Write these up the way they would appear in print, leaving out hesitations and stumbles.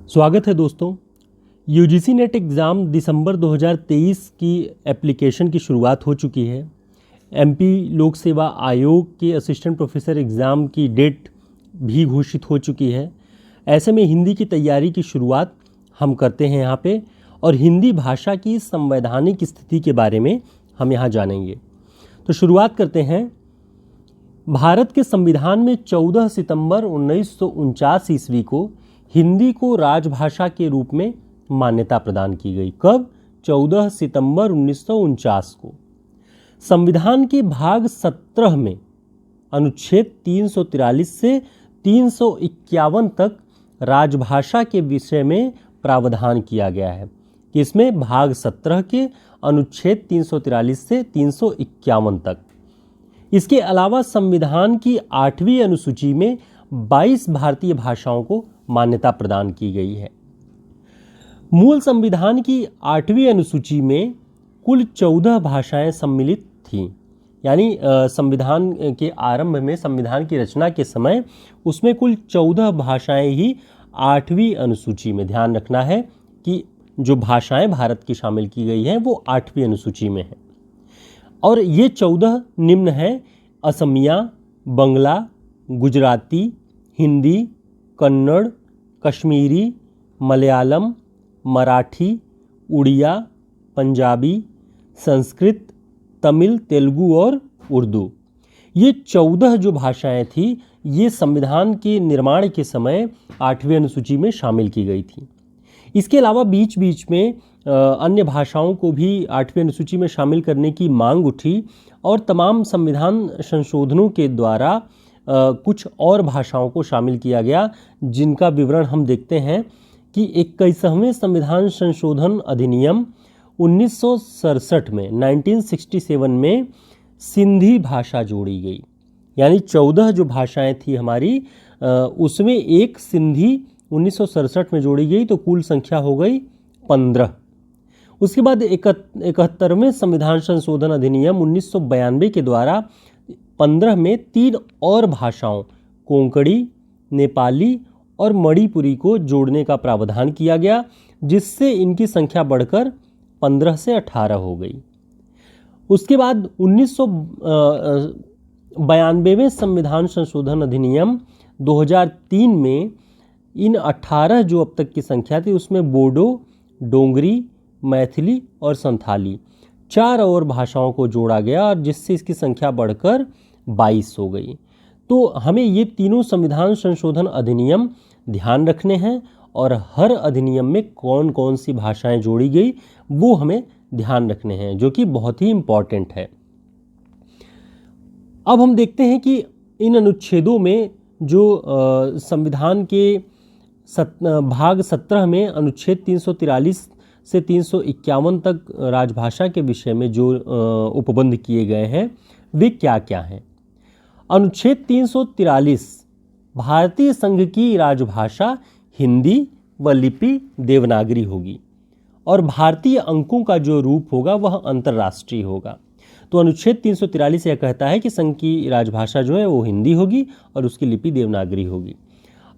स्वागत है दोस्तों। यूजीसी नेट एग्ज़ाम दिसंबर 2023 की एप्लीकेशन की शुरुआत हो चुकी है। एमपी लोक सेवा आयोग के असिस्टेंट प्रोफेसर एग्ज़ाम की डेट भी घोषित हो चुकी है। ऐसे में हिंदी की तैयारी की शुरुआत हम करते हैं यहाँ पे, और हिंदी भाषा की संवैधानिक स्थिति के बारे में हम यहाँ जानेंगे। तो शुरुआत करते हैं। भारत के संविधान में 14 सितंबर 1949 ईस्वी को हिंदी को राजभाषा के रूप में मान्यता प्रदान की गई। कब? 14 सितंबर 1949 को। संविधान के भाग 17 में अनुच्छेद 343 से 351 तक राजभाषा के विषय में प्रावधान किया गया है कि इसमें भाग 17 के अनुच्छेद 343 से 351 तक। इसके अलावा संविधान की 8वीं अनुसूची में 22 भारतीय भाषाओं को मान्यता प्रदान की गई है। मूल संविधान की 8वीं अनुसूची में कुल 14 भाषाएं सम्मिलित थीं। यानी संविधान के आरंभ में, संविधान की रचना के समय, उसमें कुल 14 भाषाएं ही 8वीं अनुसूची में, ध्यान रखना है कि जो भाषाएं भारत की शामिल की गई हैं वो 8वीं अनुसूची में हैं। और ये 14 निम्न हैं: असमिया, बंगला, गुजराती, हिंदी, कन्नड़, कश्मीरी, मलयालम, मराठी, उड़िया, पंजाबी, संस्कृत, तमिल, तेलुगु और उर्दू। ये 14 जो भाषाएं थी, ये संविधान के निर्माण के समय 8वीं अनुसूची में शामिल की गई थी। इसके अलावा बीच बीच में अन्य भाषाओं को भी 8वीं अनुसूची में शामिल करने की मांग उठी, और तमाम संविधान संशोधनों के द्वारा कुछ और भाषाओं को शामिल किया गया, जिनका विवरण हम देखते हैं कि 21वें संविधान संशोधन अधिनियम 1967 में 1967 में सिंधी भाषा जोड़ी गई। यानी 14 जो भाषाएं थी हमारी, उसमें एक सिंधी 1967 में जोड़ी गई, तो कुल संख्या हो गई 15। उसके बाद 71वें संविधान संशोधन अधिनियम 1992 के द्वारा 15 में 3 और भाषाओं, कोंकणी, नेपाली और मणिपुरी को जोड़ने का प्रावधान किया गया, जिससे इनकी संख्या बढ़कर 15 से 18 हो गई। उसके बाद 1992वें संविधान संशोधन अधिनियम 2003 में इन 18 जो अब तक की संख्या थी, उसमें बोडो, डोंगरी, मैथिली और संथाली 4 और भाषाओं को जोड़ा गया, और जिससे इसकी संख्या बढ़कर 22 हो गई। तो हमें ये तीनों संविधान संशोधन अधिनियम ध्यान रखने हैं, और हर अधिनियम में कौन कौन सी भाषाएं जोड़ी गई वो हमें ध्यान रखने हैं, जो कि बहुत ही इम्पॉर्टेंट है। अब हम देखते हैं कि इन अनुच्छेदों में जो संविधान के भाग 17 में अनुच्छेद 343 से 351 तक राजभाषा के विषय में जो उपबंध किए गए हैं, वे क्या क्या हैं। अनुच्छेद 343, भारतीय संघ की राजभाषा हिंदी व लिपि देवनागरी होगी, और भारतीय अंकों का जो रूप होगा वह अंतर्राष्ट्रीय होगा। तो अनुच्छेद 343 यह कहता है कि संघ की राजभाषा जो है वो हिंदी होगी और उसकी लिपि देवनागरी होगी।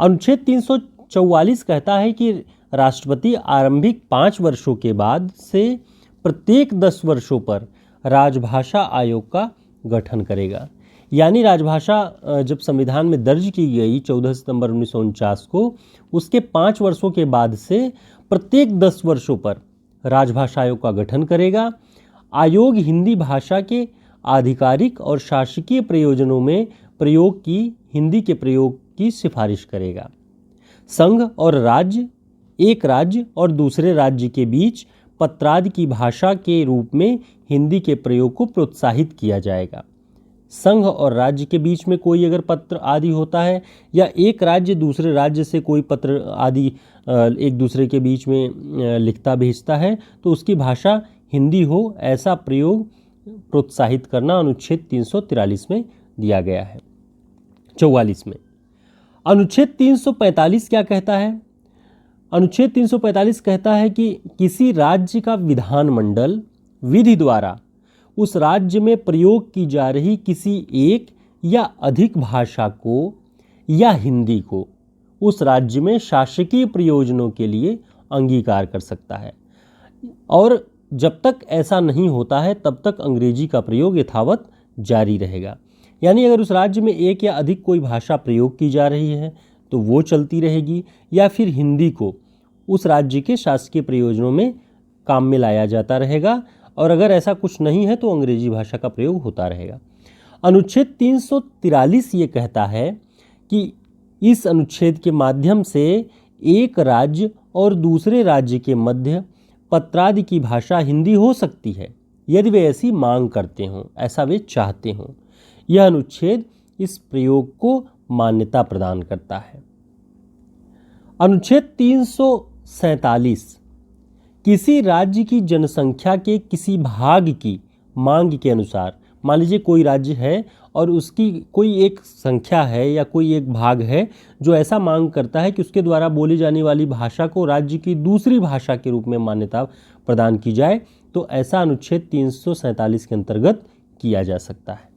अनुच्छेद 344 कहता है कि राष्ट्रपति आरंभिक 5 वर्षों के बाद से प्रत्येक 10 वर्षों पर राजभाषा आयोग का गठन करेगा। यानी राजभाषा जब संविधान में दर्ज की गई 14 सितंबर 1949 को, उसके 5 वर्षों के बाद से प्रत्येक 10 वर्षों पर राजभाषा आयोग का गठन करेगा। आयोग हिंदी भाषा के आधिकारिक और शासकीय प्रयोजनों में प्रयोग की हिंदी के प्रयोग की सिफारिश करेगा। संघ और राज्य, एक राज्य और दूसरे राज्य के बीच पत्रादि की भाषा के रूप में हिंदी के प्रयोग को प्रोत्साहित किया जाएगा। संघ और राज्य के बीच में कोई अगर पत्र आदि होता है, या एक राज्य दूसरे राज्य से कोई पत्र आदि एक दूसरे के बीच में लिखता भेजता है, तो उसकी भाषा हिंदी हो, ऐसा प्रयोग प्रोत्साहित करना अनुच्छेद 343 में दिया गया है। 44 में अनुच्छेद 345 क्या कहता है? अनुच्छेद 345 कहता है कि किसी राज्य का विधानमंडल विधि द्वारा उस राज्य में प्रयोग की जा रही किसी एक या अधिक भाषा को या हिंदी को उस राज्य में शासकीय प्रयोजनों के लिए अंगीकार कर सकता है, और जब तक ऐसा नहीं होता है तब तक अंग्रेजी का प्रयोग यथावत जारी रहेगा। यानी अगर उस राज्य में एक या अधिक कोई भाषा प्रयोग की जा रही है तो वो चलती रहेगी, या फिर हिंदी को उस राज्य के शासकीय प्रयोजनों में काम में लाया जाता रहेगा, और अगर ऐसा कुछ नहीं है तो अंग्रेजी भाषा का प्रयोग होता रहेगा। अनुच्छेद 343 ये कहता है कि इस अनुच्छेद के माध्यम से एक राज्य और दूसरे राज्य के मध्य पत्रादि की भाषा हिंदी हो सकती है यदि वे ऐसी मांग करते हों, ऐसा वे चाहते हों। यह अनुच्छेद इस प्रयोग को मान्यता प्रदान करता है। अनुच्छेद 347 किसी राज्य की जनसंख्या के किसी भाग की मांग के अनुसार, मान लीजिए कोई राज्य है और उसकी कोई एक संख्या है या कोई एक भाग है जो ऐसा मांग करता है कि उसके द्वारा बोली जाने वाली भाषा को राज्य की दूसरी भाषा के रूप में मान्यता प्रदान की जाए, तो ऐसा अनुच्छेद 347 के अंतर्गत किया जा सकता है।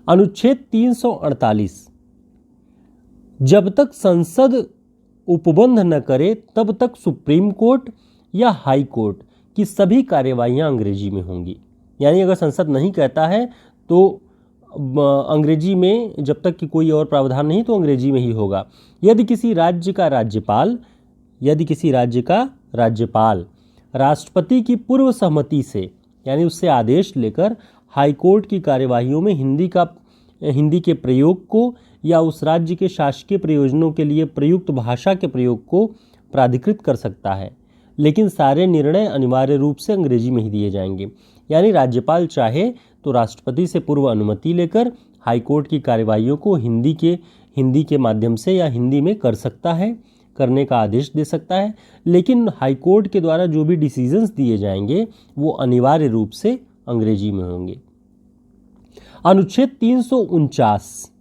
अनुच्छेद 348 जब तक संसद उपबंध न करे तब तक सुप्रीम कोर्ट या हाई कोर्ट की सभी कार्यवाहियां अंग्रेजी में होंगी। यानी अगर संसद नहीं कहता है तो अंग्रेजी में, जब तक कि कोई और प्रावधान नहीं तो अंग्रेजी में ही होगा। यदि किसी राज्य का राज्यपाल राष्ट्रपति की पूर्व सहमति से, यानी उससे आदेश लेकर हाईकोर्ट की कार्यवाहियों में हिंदी के प्रयोग को या उस राज्य के शासकीय प्रयोजनों के लिए प्रयुक्त भाषा के प्रयोग को प्राधिकृत कर सकता है, लेकिन सारे निर्णय अनिवार्य रूप से अंग्रेजी में ही दिए जाएंगे। यानी राज्यपाल चाहे तो राष्ट्रपति से पूर्व अनुमति लेकर हाईकोर्ट की कार्यवाहियों को हिंदी के माध्यम से या हिंदी में कर सकता है, करने का आदेश दे सकता है, लेकिन हाईकोर्ट के द्वारा जो भी डिसीजंस दिए जाएंगे वो अनिवार्य रूप से अंग्रेजी में होंगे। अनुच्छेद 349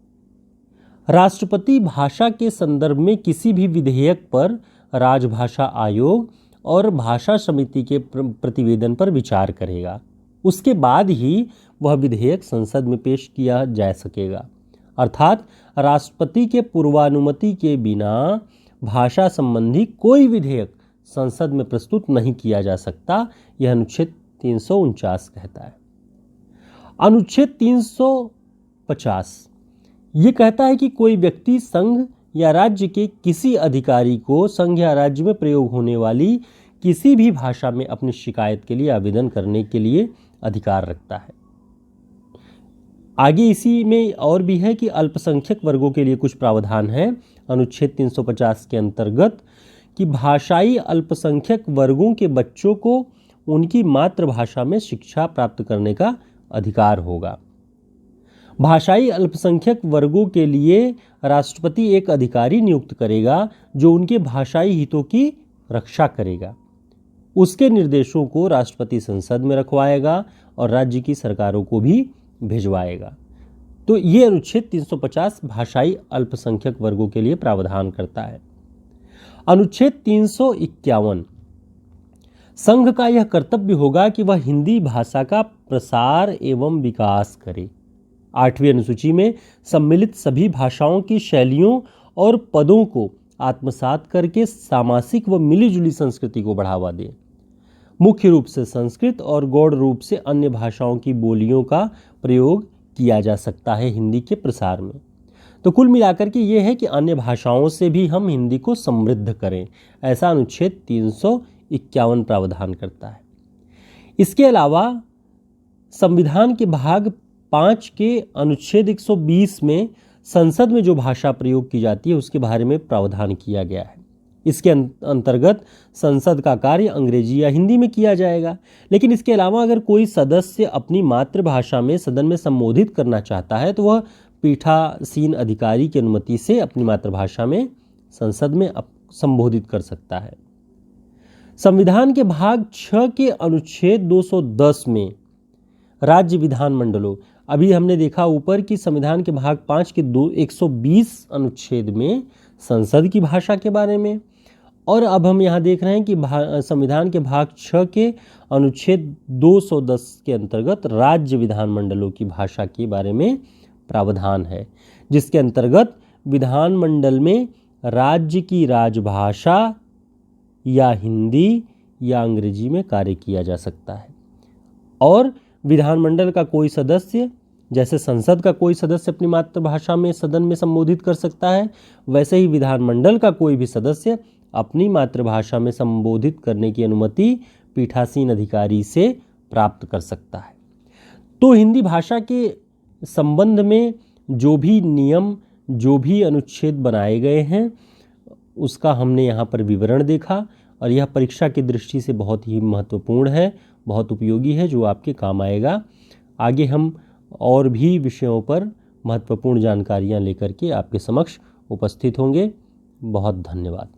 राष्ट्रपति भाषा के संदर्भ में किसी भी विधेयक पर राजभाषा आयोग और भाषा समिति के प्रतिवेदन पर विचार करेगा, उसके बाद ही वह विधेयक संसद में पेश किया जा सकेगा। अर्थात राष्ट्रपति के पूर्वानुमति के बिना भाषा संबंधी कोई विधेयक संसद में प्रस्तुत नहीं किया जा सकता, यह अनुच्छेद 349 कहता है। अनुच्छेद 350 ये कहता है कि कोई व्यक्ति संघ या राज्य के किसी अधिकारी को संघ या राज्य में प्रयोग होने वाली किसी भी भाषा में अपनी शिकायत के लिए आवेदन करने के लिए अधिकार रखता है। आगे इसी में और भी है कि अल्पसंख्यक वर्गों के लिए कुछ प्रावधान है अनुच्छेद 350 के अंतर्गत कि भाषाई अल्पसंख्यक वर्गों के बच्चों को उनकी मातृभाषा में शिक्षा प्राप्त करने का अधिकार होगा। भाषाई अल्पसंख्यक वर्गों के लिए राष्ट्रपति एक अधिकारी नियुक्त करेगा जो उनके भाषाई हितों की रक्षा करेगा। उसके निर्देशों को राष्ट्रपति संसद में रखवाएगा और राज्य की सरकारों को भी भिजवाएगा। तो ये अनुच्छेद 350 भाषाई अल्पसंख्यक वर्गों के लिए प्रावधान करता है। अनुच्छेद 351 संघ का यह कर्तव्य होगा कि वह हिंदी भाषा का प्रसार एवं विकास करे। 8वीं अनुसूची में सम्मिलित सभी भाषाओं की शैलियों और पदों को आत्मसात करके सामासिक व मिलीजुली संस्कृति को बढ़ावा दे। मुख्य रूप से संस्कृत और गौड़ रूप से अन्य भाषाओं की बोलियों का प्रयोग किया जा सकता है हिंदी के प्रसार में। तो कुल मिलाकर के ये है कि अन्य भाषाओं से भी हम हिंदी को समृद्ध करें, ऐसा अनुच्छेद 351 प्रावधान करता है। इसके अलावा संविधान के भाग 5 के अनुच्छेद 120 में संसद में जो भाषा प्रयोग की जाती है उसके बारे में प्रावधान किया गया है। इसके अंतर्गत संसद का कार्य अंग्रेजी या हिंदी में किया जाएगा, लेकिन इसके अलावा अगर कोई सदस्य अपनी मातृभाषा में सदन में संबोधित करना चाहता है तो वह पीठासीन अधिकारी की अनुमति से अपनी मातृभाषा में संसद में संबोधित कर सकता है। संविधान के भाग 6 के अनुच्छेद 210 में राज्य विधानमंडलों, अभी हमने देखा ऊपर कि संविधान के भाग 5 के 120 अनुच्छेद में संसद की भाषा के बारे में, और अब हम यहाँ देख रहे हैं कि संविधान के भाग 6 के अनुच्छेद 210 के अंतर्गत राज्य विधानमंडलों की भाषा के बारे में प्रावधान है, जिसके अंतर्गत विधानमंडल में राज्य की राजभाषा या हिंदी या अंग्रेजी में कार्य किया जा सकता है। और विधानमंडल का कोई सदस्य, जैसे संसद का कोई सदस्य अपनी मातृभाषा में सदन में संबोधित कर सकता है, वैसे ही विधानमंडल का कोई भी सदस्य अपनी मातृभाषा में संबोधित करने की अनुमति पीठासीन अधिकारी से प्राप्त कर सकता है। तो हिंदी भाषा के संबंध में जो भी नियम, जो भी अनुच्छेद बनाए गए हैं, उसका हमने यहाँ पर विवरण देखा और यह परीक्षा की दृष्टि से बहुत ही महत्वपूर्ण है, बहुत उपयोगी है, जो आपके काम आएगा। आगे हम और भी विषयों पर महत्वपूर्ण जानकारियाँ लेकर के आपके समक्ष उपस्थित होंगे। बहुत धन्यवाद।